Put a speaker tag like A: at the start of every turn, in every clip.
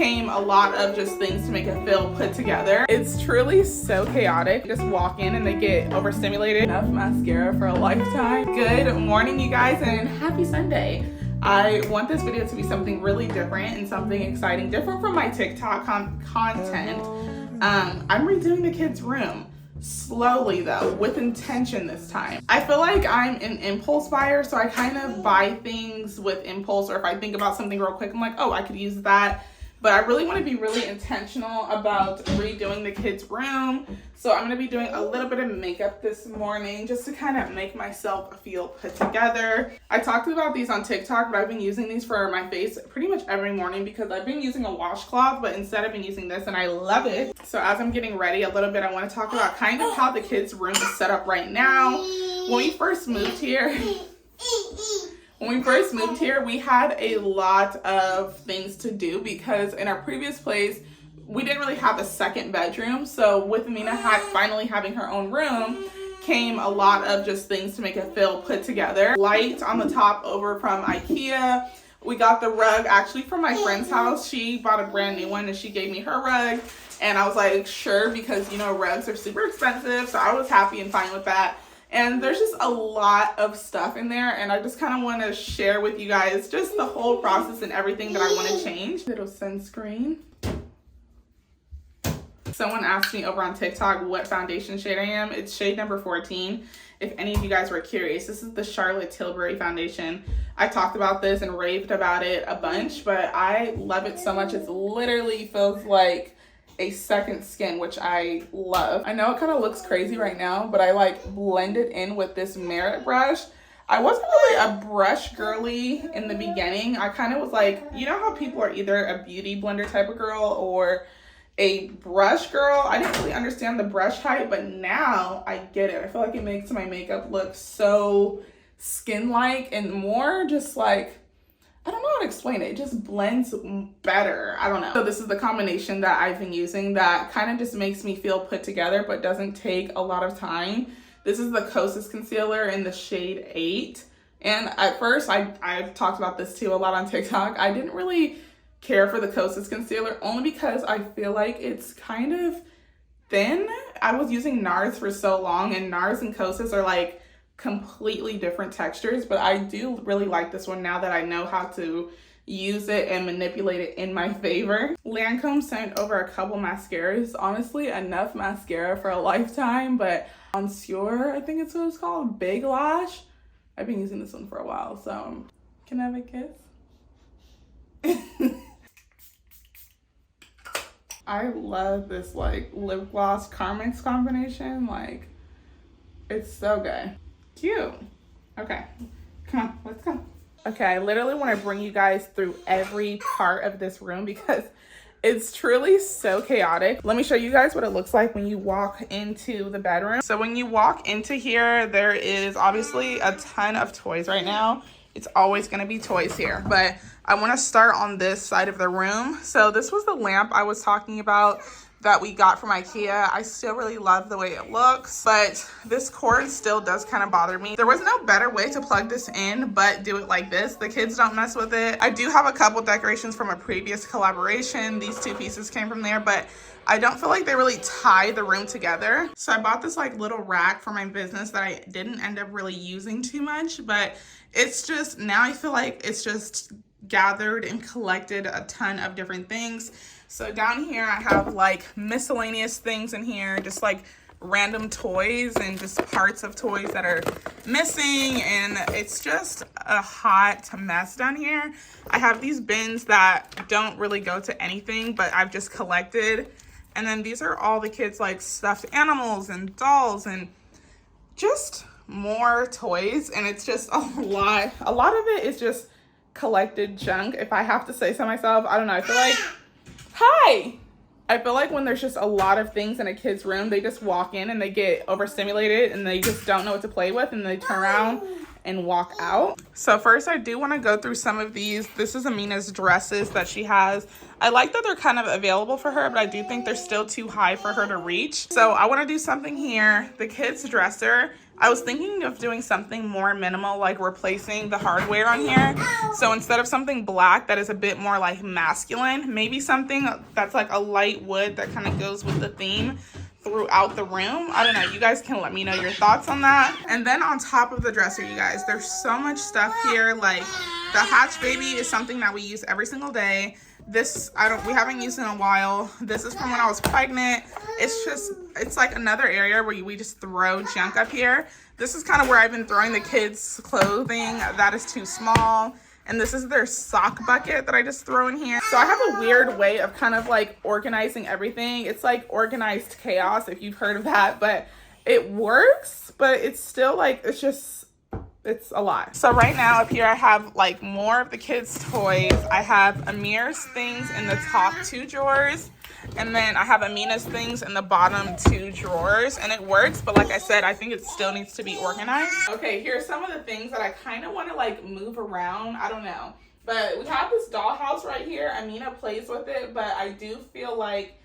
A: came a lot of just things to make it feel put together. It's truly so chaotic. You just walk in and they get overstimulated. Enough mascara for a lifetime. Good morning, you guys, and happy Sunday. I want this video to be something really different and something exciting, different from my TikTok content. I'm redoing the kids' room. Slowly though, with intention this time. I feel like I'm an impulse buyer, so I kind of buy things with impulse, or if I think about something real quick, I'm like, oh, I could use that. But I really want to be really intentional about redoing the kids' room. So I'm going to be doing a little bit of makeup this morning just to kind of make myself feel put together. I talked about these on TikTok, but I've been using these for my face pretty much every morning because I've been using a washcloth, but instead I've been using this and I love it. So as I'm getting ready a little bit, I want to talk about kind of how the kids' room is set up right now. When we first moved here, we had a lot of things to do because in our previous place, we didn't really have a second bedroom. So with Amina finally having her own room came a lot of just things to make it feel put together. Light on the top over from IKEA. We got the rug actually from my friend's house. She bought a brand new one and she gave me her rug. And I was like, sure, because you know, rugs are super expensive. So I was happy and fine with that. And there's just a lot of stuff in there, and I just kind of want to share with you guys just the whole process and everything that I want to change. Little sunscreen. Someone asked me over on TikTok what foundation shade I am. It's shade number 14. If any of you guys were curious, this is the Charlotte Tilbury foundation. I talked about this and raved about it a bunch, but I love it so much. It literally feels like a second skin, which I love. I know it kind of looks crazy right now, but I like blend it in with this Merit brush. I wasn't really a brush girly in the beginning. I kind of was like, you know how people are either a beauty blender type of girl or a brush girl? I didn't really understand the brush type, but now I get it. I feel like it makes my makeup look so skin-like and more just like, I don't know how to explain it. It just blends better. I don't know. So this is the combination that I've been using that kind of just makes me feel put together, but doesn't take a lot of time. This is the Kosas concealer in the shade 8. And at first, I've talked about this too a lot on TikTok. I didn't really care for the Kosas concealer only because I feel like it's kind of thin. I was using NARS for so long, and NARS and Kosas are like completely different textures, but I do really like this one now that I know how to use it and manipulate it in my favor. Lancome sent over a couple mascaras. Honestly, enough mascara for a lifetime, but Monsieur, I think it's what it's called, Big Lash. I've been using this one for a while, so can I have a kiss? I love this like lip gloss Carmex combination. Like, it's so good. Cute. Okay, come on, let's go. Okay, I literally want to bring you guys through every part of this room because it's truly so chaotic. Let me show you guys what it looks like when you walk into the bedroom. So when you walk into here, there is obviously a ton of toys right now. It's always going to be toys here, but I want to start on this side of the room. So this was the lamp I was talking about that we got from IKEA. I still really love the way it looks, but this cord still does kind of bother me. There was no better way to plug this in but do it like this. The kids don't mess with it. I do have a couple decorations from a previous collaboration. These two pieces came from there, but I don't feel like they really tie the room together. So I bought this like little rack for my business that I didn't end up really using too much, but it's just, now I feel like it's just gathered and collected a ton of different things. So down here I have like miscellaneous things in here, just like random toys and just parts of toys that are missing, and it's just a hot mess down here. I have these bins that don't really go to anything, but I've just collected. And then these are all the kids like stuffed animals and dolls and just more toys, and it's just a lot. A lot of it is just collected junk, if I have to say so myself. I don't know, I feel like, hi! I feel like when there's just a lot of things in a kid's room, they just walk in and they get overstimulated and they just don't know what to play with, and they turn around and walk out. So first I do want to go through some of these. This is Amina's dresses that she has. I like that they're kind of available for her, but I do think they're still too high for her to reach. So I want to do something here. The kids' dresser, I was thinking of doing something more minimal, like replacing the hardware on here. So instead of something black that is a bit more like masculine, maybe something that's like a light wood that kind of goes with the theme throughout the room. I don't know, you guys can let me know your thoughts on that. And then on top of the dresser, you guys, there's so much stuff here. Like the Hatch Baby is something that we use every single day. This we haven't used in a while. This is from when I was pregnant. It's like another area where we just throw junk up here. This is kind of where I've been throwing the kids' clothing that is too small. And this is their sock bucket that I just throw in here. So I have a weird way of kind of like organizing everything. It's like organized chaos, if you've heard of that, but it works, but it's still like, it's a lot. So right now up here I have like more of the kids' toys. I have Amir's things in the top 2 drawers. And then I have Amina's things in the bottom 2 drawers, and it works, but like I said, I think it still needs to be organized. Okay, here's some of the things that I kind of want to like move around. I don't know, but we have this dollhouse right here. Amina plays with it, but I do feel like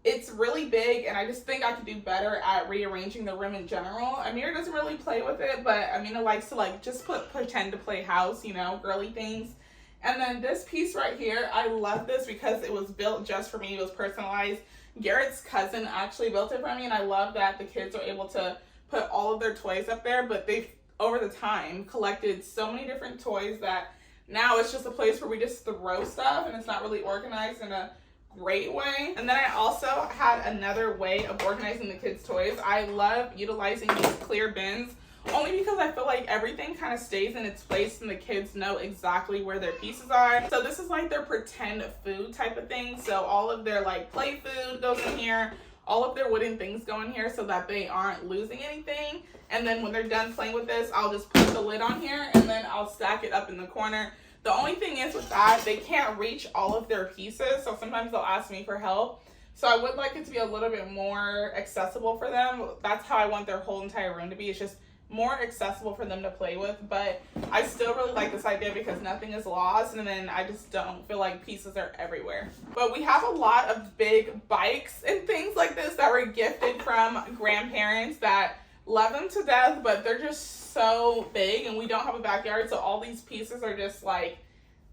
A: it's really big, and I just think I could do better at rearranging the room in general. Amir doesn't really play with it, but Amina likes to like just pretend to play house, you know, girly things. And then this piece right here, I love this because it was built just for me. It was personalized. Garrett's cousin actually built it for me, and I love that the kids are able to put all of their toys up there, but they've, over the time, collected so many different toys that now it's just a place where we just throw stuff, and it's not really organized in a great way. And then I also had another way of organizing the kids' toys. I love utilizing these clear bins, only because I feel like everything kind of stays in its place and the kids know exactly where their pieces are. So this is like their pretend food type of thing. So all of their like play food goes in here. All of their wooden things go in here so that they aren't losing anything. And then when they're done playing with this, I'll just put the lid on here and then I'll stack it up in the corner. The only thing is with that, they can't reach all of their pieces. So sometimes they'll ask me for help. So I would like it to be a little bit more accessible for them. That's how I want their whole entire room to be. It's just more accessible for them to play with, but I still really like this idea because nothing is lost, and then I just don't feel like pieces are everywhere. But we have a lot of big bikes and things like this that were gifted from grandparents that love them to death, but they're just so big and we don't have a backyard, so all these pieces are just like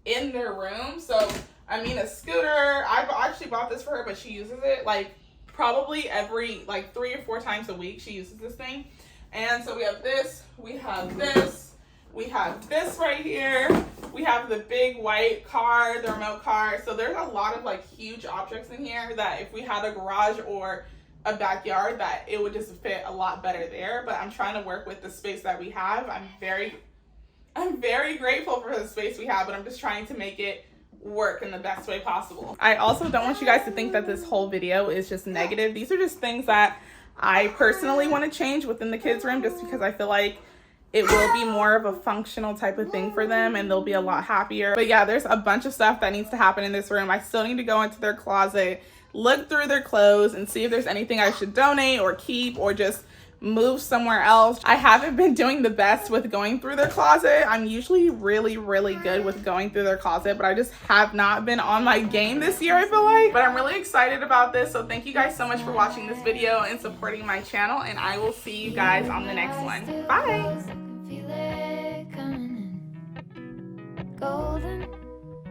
A: in their room. So I mean, a scooter, I actually bought this for her, but she uses it like probably every like 3 or 4 times a week. She uses this thing. And so we have this, we have this, we have this right here, we have the big white car, the remote car. So there's a lot of like huge objects in here that if we had a garage or a backyard, that it would just fit a lot better there. But I'm trying to work with the space that we have. I'm very grateful for the space we have, but I'm just trying to make it work in the best way possible. I also don't want you guys to think that this whole video is just negative. These are just things that I personally want to change within the kids' room, just because I feel like it will be more of a functional type of thing for them and they'll be a lot happier. But yeah, there's a bunch of stuff that needs to happen in this room. I still need to go into their closet, look through their clothes, and see if there's anything I should donate or keep or just move somewhere else. I haven't been doing the best with going through their closet. I'm usually really good with going through their closet, but I just have not been on my game this year, I feel like. But I'm really excited about this, so thank you guys so much for watching this video and supporting my channel, and I will see you guys on the next one. Bye!